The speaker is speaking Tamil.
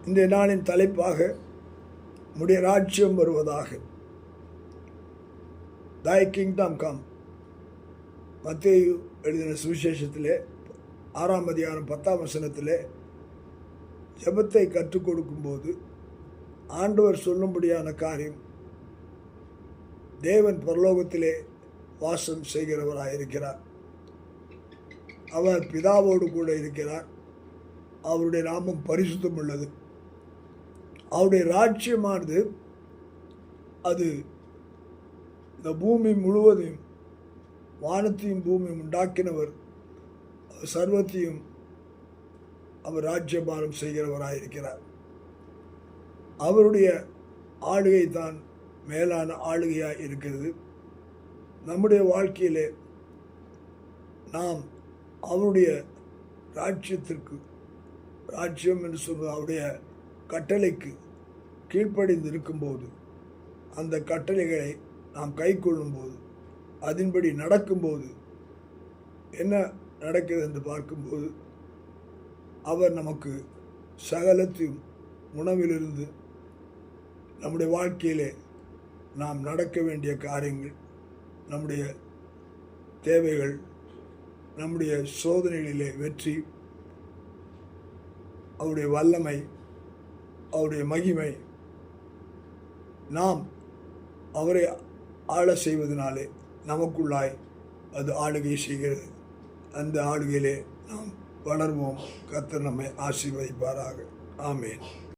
இன்றைய நாளின் தலைப்பாக உம்முடைய ராஜ்யம் வருவதாக. Thy kingdom come. மத்தேயு எழுதின சுவிசேஷத்திலே 6ஆம் அதிகாரம் 10ஆம் வசனத்திலே ஜெபத்தை கற்றுக் கொடுக்கும்போது ஆண்டவர் சொல்லும்படியான காரியம், தேவன் பரலோகத்திலே வாசம் செய்கிறவராயிருக்கிறார். அவர் பிதாவோடு கூட இருக்கிறார். அவருடைய நாமம் பரிசுத்தம் உள்ளது. அவருடைய ராஜ்யமானது அது இந்த பூமி முழுவதையும், வானத்தையும் பூமியும் உண்டாக்கினவர், சர்வத்தையும் அவர் ராஜ்யபாரம் செய்கிறவராயிருக்கிறார். அவருடைய ஆளுகை தான் மேலான ஆளுகையாக இருக்கிறது. நம்முடைய வாழ்க்கையிலே நாம் அவருடைய ராஜ்யத்திற்கு, ராஜ்யம் என்று சொல்வது அவருடைய கட்டளைக்கு கீழ்ப்படிந்து இருக்கும்போது, அந்த கட்டளைகளை நாம் கை கொள்ளும்போது, அதன்படி நடக்கும்போது என்ன நடக்கிறது என்று பார்க்கும்போது, அவர் நமக்கு சகலத்தையும் உணவிலிருந்து நம்முடைய வாழ்க்கையிலே நாம் நடக்க வேண்டிய காரியங்கள், நம்முடைய தேவைகள், நம்முடைய சோதனைகளிலே வெற்றி, அவருடைய வல்லமை, அவருடைய மகிமை, நாம் அவரை ஆள செய்வதனாலே நமக்குள்ளாய் அது ஆளுகை செய்கிறது. அந்த ஆளுகையிலே நாம் வளர்வோம். கர்த்தர் நம்மை ஆசீர்வதிப்பாராக. ஆமென்.